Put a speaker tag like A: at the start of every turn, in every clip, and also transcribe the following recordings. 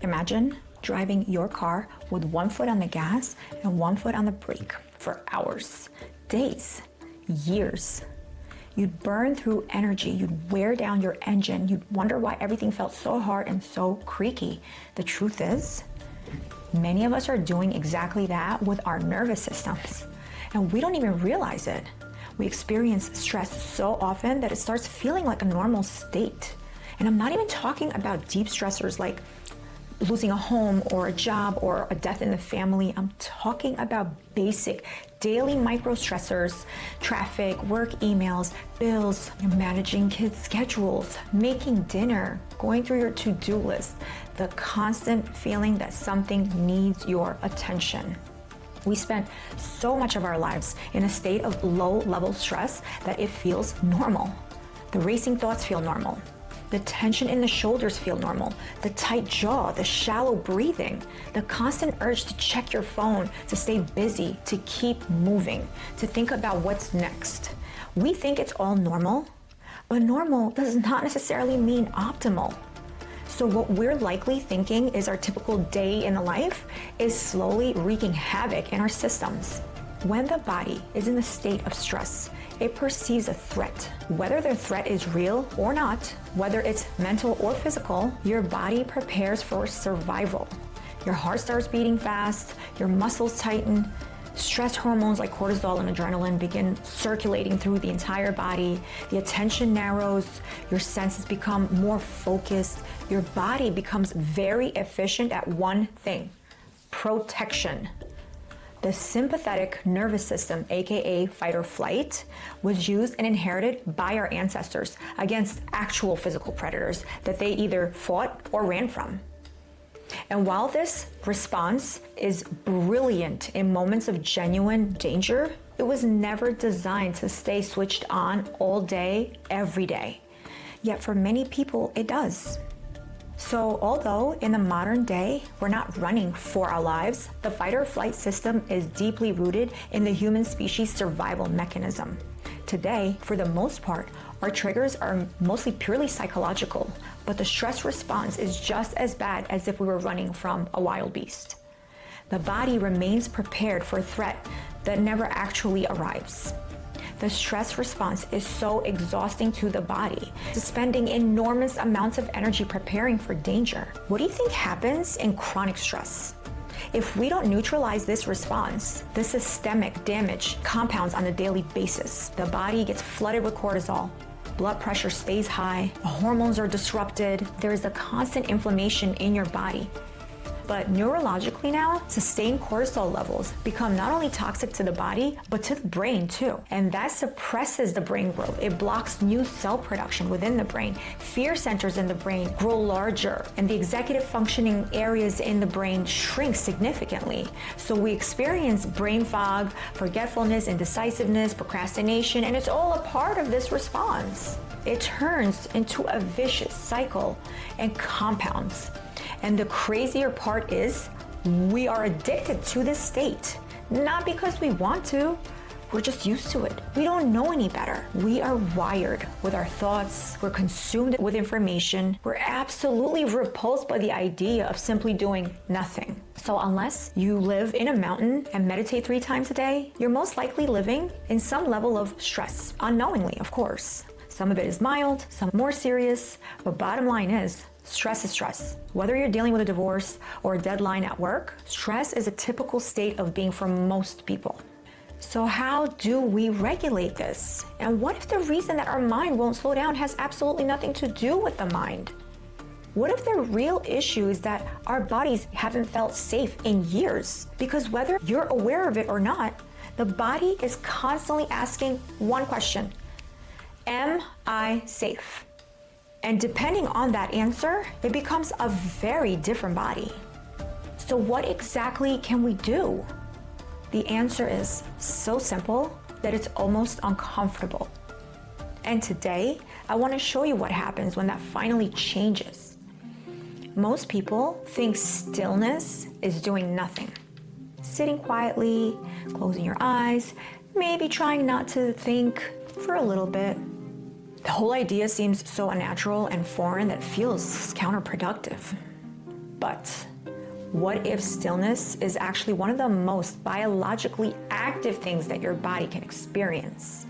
A: Imagine driving your car with one foot on the gas and one foot on the brake for hours, days, years. You'd burn through energy, you'd wear down your engine, you'd wonder why everything felt so hard and so creaky. The truth is, many of us are doing exactly that with our nervous systems, and we don't even realize it. We experience stress so often that it starts feeling like a normal state. And I'm not even talking about deep stressors like losing a home or a job or a death in the family. I'm talking about basic daily micro stressors, traffic, work emails, bills, managing kids' schedules, making dinner, going through your to-do list, the constant feeling that something needs your attention. We spend so much of our lives in a state of low-level stress that it feels normal. The racing thoughts feel normal. The tension in the shoulders feel normal. The tight jaw, the shallow breathing, the constant urge to check your phone, to stay busy, to keep moving, to think about what's next. We think it's all normal, but normal does not necessarily mean optimal. So what we're likely thinking is our typical day in the life is slowly wreaking havoc in our systems. When the body is in a state of stress, it perceives a threat. Whether the threat is real or not, whether it's mental or physical, your body prepares for survival. Your heart starts beating fast, your muscles tighten, stress hormones like cortisol and adrenaline begin circulating through the entire body, the attention narrows, your senses become more focused, your body becomes very efficient at one thing: protection. The sympathetic nervous system, aka fight or flight, was used and inherited by our ancestors against actual physical predators that they either fought or ran from. And while this response is brilliant in moments of genuine danger, it was never designed to stay switched on all day, every day. Yet for many people, it does. So although in the modern day, we're not running for our lives, the fight or flight system is deeply rooted in the human species survival mechanism. Today, for the most part, our triggers are mostly purely psychological, but the stress response is just as bad as if we were running from a wild beast. The body remains prepared for a threat that never actually arrives. The stress response is so exhausting to the body, spending enormous amounts of energy preparing for danger. What do you think happens in chronic stress? If we don't neutralize this response, the systemic damage compounds on a daily basis. The body gets flooded with cortisol, blood pressure stays high, hormones are disrupted, there is a constant inflammation in your body. But neurologically now, sustained cortisol levels become not only toxic to the body, but to the brain too. And that suppresses the brain growth. It blocks new cell production within the brain. Fear centers in the brain grow larger, and the executive functioning areas in the brain shrink significantly. So we experience brain fog, forgetfulness, indecisiveness, procrastination, and it's all a part of this response. It turns into a vicious cycle and compounds. And the crazier part is, we are addicted to this state. Not because we want to, we're just used to it. We don't know any better. We are wired with our thoughts, we're consumed with information, we're absolutely repulsed by the idea of simply doing nothing. So unless you live in a mountain and meditate 3 times a day, you're most likely living in some level of stress, unknowingly, of course. Some of it is mild, some more serious, but bottom line is, stress is stress. Whether you're dealing with a divorce or a deadline at work, stress is a typical state of being for most people. So how do we regulate this? And what if the reason that our mind won't slow down has absolutely nothing to do with the mind? What if the real issue is that our bodies haven't felt safe in years? Because whether you're aware of it or not, the body is constantly asking one question: am I safe? And depending on that answer, it becomes a very different body. So what exactly can we do? The answer is so simple that it's almost uncomfortable. And today, I want to show you what happens when that finally changes. Most people think stillness is doing nothing. Sitting quietly, closing your eyes, maybe trying not to think for a little bit. The whole idea seems so unnatural and foreign that it feels counterproductive. But what if stillness is actually one of the most biologically active things that your body can experience?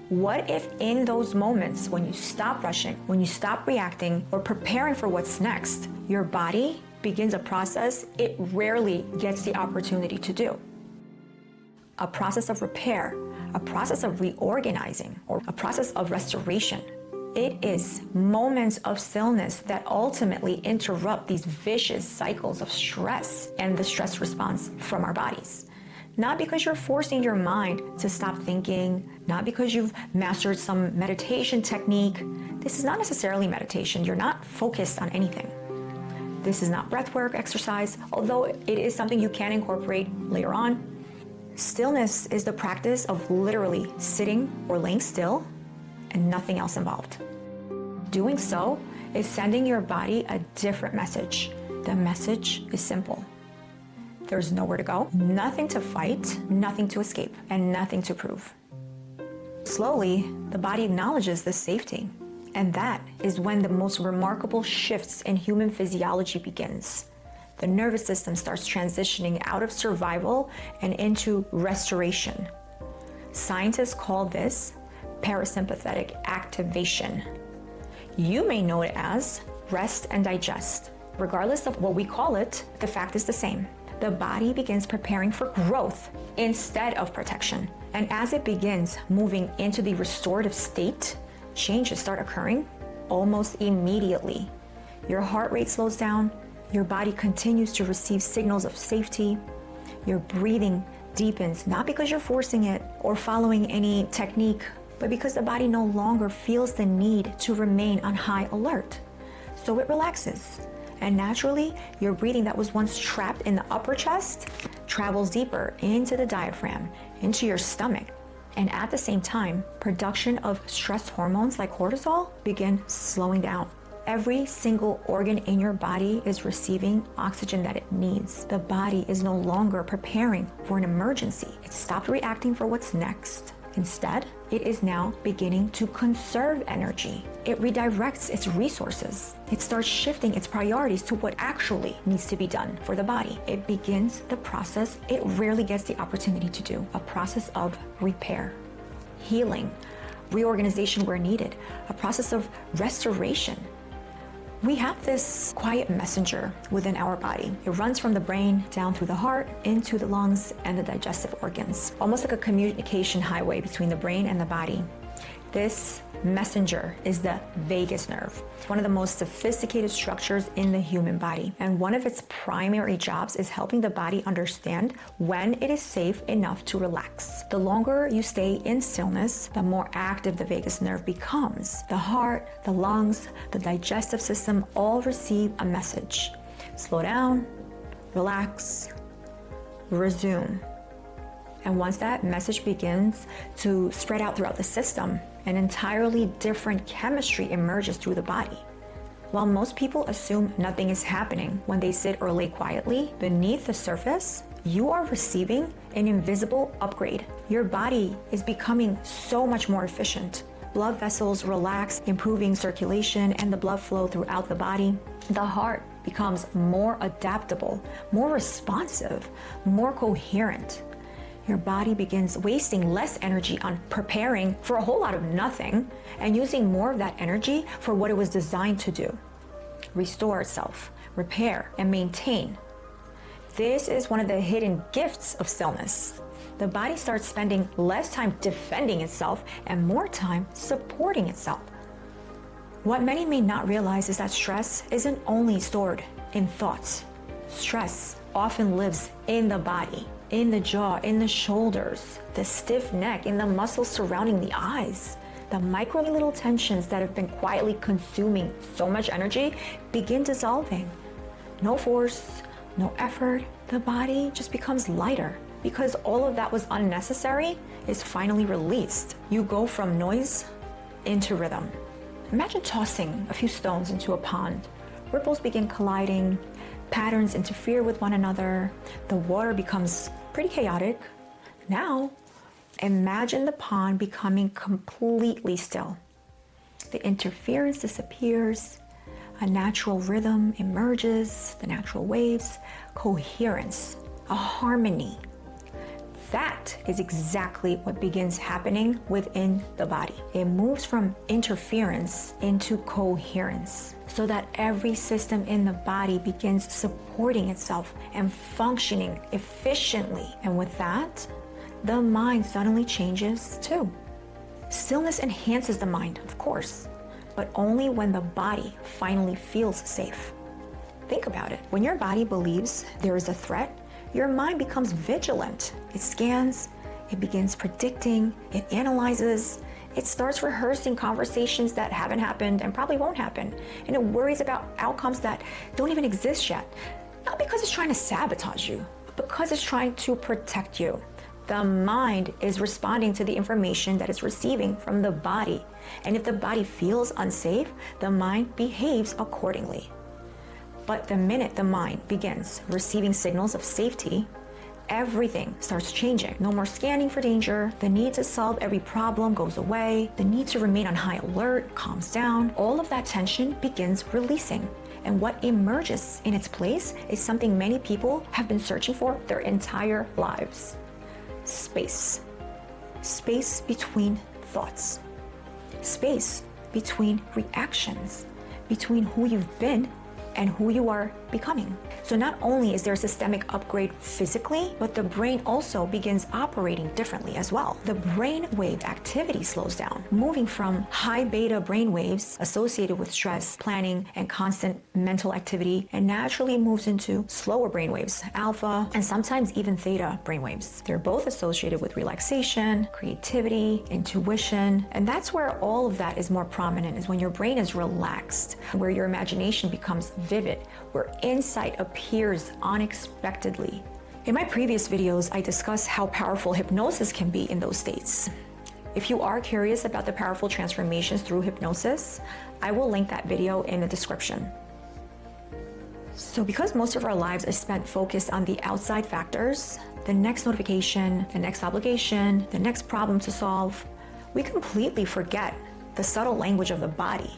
A: What if in those moments when you stop rushing, when you stop reacting or preparing for what's next, your body begins a process it rarely gets the opportunity to do? A process of repair, a process of reorganizing, or a process of restoration. It is moments of stillness that ultimately interrupt these vicious cycles of stress and the stress response from our bodies. Not because you're forcing your mind to stop thinking, not because you've mastered some meditation technique. This is not necessarily meditation. You're not focused on anything. This is not breathwork exercise, although it is something you can incorporate later on. Stillness is the practice of literally sitting or laying still and nothing else involved. Doing so is sending your body a different message. The message is simple. There's nowhere to go, nothing to fight, nothing to escape, and nothing to prove. Slowly, the body acknowledges this safety, and that is when the most remarkable shifts in human physiology begins. The nervous system starts transitioning out of survival and into restoration. Scientists call this parasympathetic activation. You may know it as rest and digest. Regardless of what we call it, the fact is the same. The body begins preparing for growth instead of protection. And as it begins moving into the restorative state, changes start occurring almost immediately. Your heart rate slows down, your body continues to receive signals of safety, your breathing deepens, not because you're forcing it or following any technique, but because the body no longer feels the need to remain on high alert. So it relaxes. And naturally, your breathing that was once trapped in the upper chest travels deeper into the diaphragm, into your stomach. And at the same time, production of stress hormones like cortisol begin slowing down. Every single organ in your body is receiving oxygen that it needs. The body is no longer preparing for an emergency. It stopped reacting for what's next. Instead, it is now beginning to conserve energy. It redirects its resources. It starts shifting its priorities to what actually needs to be done for the body. It begins the process it rarely gets the opportunity to do, a process of repair, healing, reorganization where needed, a process of restoration. We have this quiet messenger within our body. It runs from the brain down through the heart, into the lungs and the digestive organs, almost like a communication highway between the brain and the body. This messenger is the vagus nerve, one of the most sophisticated structures in the human body. And one of its primary jobs is helping the body understand when it is safe enough to relax. The longer you stay in stillness, the more active the vagus nerve becomes. The heart, the lungs, the digestive system all receive a message. Slow down, relax, resume. And once that message begins to spread out throughout the system, an entirely different chemistry emerges through the body. While most people assume nothing is happening when they sit or lay quietly, beneath the surface, you are receiving an invisible upgrade. Your body is becoming so much more efficient. Blood vessels relax, improving circulation and the blood flow throughout the body. The heart becomes more adaptable, more responsive, more coherent. Your body begins wasting less energy on preparing for a whole lot of nothing and using more of that energy for what it was designed to do: restore itself, repair, and maintain. This is one of the hidden gifts of stillness. The body starts spending less time defending itself and more time supporting itself. What many may not realize is that stress isn't only stored in thoughts. Stress often lives in the body, in the jaw, in the shoulders, the stiff neck, in the muscles surrounding the eyes. The micro little tensions that have been quietly consuming so much energy begin dissolving. No force, no effort. The body just becomes lighter because all of that was unnecessary is finally released. You go from noise into rhythm. Imagine tossing a few stones into a pond. Ripples begin colliding, patterns interfere with one another, the water becomes pretty chaotic. Now, imagine the pond becoming completely still. The interference disappears, a natural rhythm emerges, the natural waves, coherence, a harmony. That is exactly what begins happening within the body. It moves from interference into coherence so that every system in the body begins supporting itself and functioning efficiently. And with that, the mind suddenly changes too. Stillness enhances the mind, of course, but only when the body finally feels safe. Think about it. When your body believes there is a threat, your mind becomes vigilant. It scans, it begins predicting, it analyzes, it starts rehearsing conversations that haven't happened and probably won't happen. And it worries about outcomes that don't even exist yet. Not because it's trying to sabotage you, but because it's trying to protect you. The mind is responding to the information that it's receiving from the body. And if the body feels unsafe, the mind behaves accordingly. But the minute the mind begins receiving signals of safety, everything starts changing. No more scanning for danger. The need to solve every problem goes away. The need to remain on high alert calms down. All of that tension begins releasing. And what emerges in its place is something many people have been searching for their entire lives. Space. Space between thoughts. Space between reactions. Between who you've been and who you are becoming. So not only is there a systemic upgrade physically, but the brain also begins operating differently as well. The brainwave activity slows down, moving from high beta brainwaves associated with stress, planning, and constant mental activity, and naturally moves into slower brainwaves, alpha, and sometimes even theta brainwaves. They're both associated with relaxation, creativity, intuition, and that's where all of that is more prominent, is when your brain is relaxed, where your imagination becomes vivid, where insight appears unexpectedly. In my previous videos, I discussed how powerful hypnosis can be in those states. If you are curious about the powerful transformations through hypnosis, I will link that video in the description. So because most of our lives are spent focused on the outside factors, the next notification, the next obligation, the next problem to solve, we completely forget the subtle language of the body,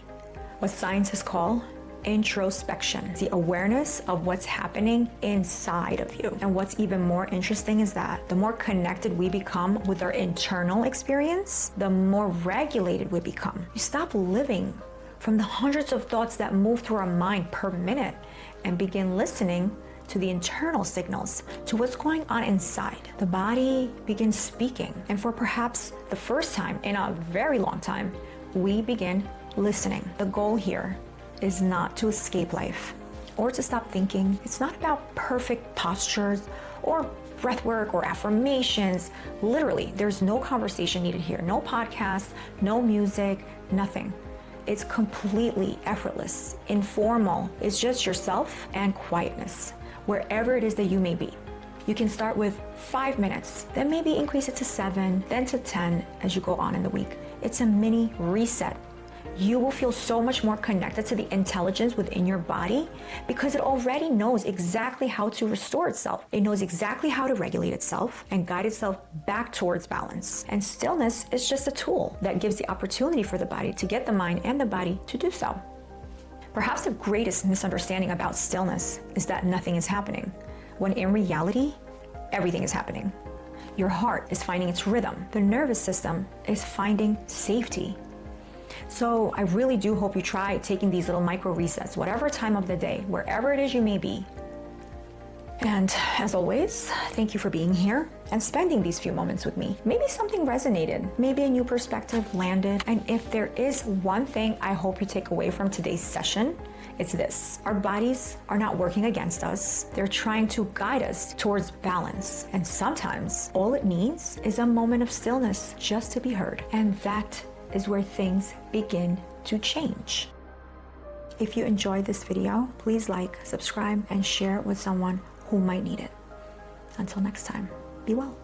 A: what scientists call introspection, the awareness of what's happening inside of you. And what's even more interesting is that the more connected we become with our internal experience, the more regulated we become. We stop living from the hundreds of thoughts that move through our mind per minute and begin listening to the internal signals, to what's going on inside. The body begins speaking, and for perhaps the first time in a very long time, we begin listening. The goal here is not to escape life or to stop thinking. It's not about perfect postures or breath work or affirmations. Literally, there's no conversation needed here, no podcast, no music, nothing. It's completely effortless, informal. It's just yourself and quietness, wherever it is that you may be. You can start with 5 minutes, then maybe increase it to 7, then to 10 as you go on in the week. It's a mini reset. You will feel so much more connected to the intelligence within your body because it already knows exactly how to restore itself. It knows exactly how to regulate itself and guide itself back towards balance. And stillness is just a tool that gives the opportunity for the body to get the mind and the body to do so. Perhaps the greatest misunderstanding about stillness is that nothing is happening, when in reality, everything is happening. Your heart is finding its rhythm. The nervous system is finding safety. So I really do hope you try taking these little micro resets, whatever time of the day, wherever it is you may be. And as always, thank you for being here and spending these few moments with me. Maybe something resonated, maybe a new perspective landed. And if there is one thing I hope you take away from today's session, it's this. Our bodies are not working against us. They're trying to guide us towards balance. And sometimes all it needs is a moment of stillness just to be heard. And that is where things begin to change. If you enjoyed this video, please like, subscribe, and share it with someone who might need it. Until next time, be well.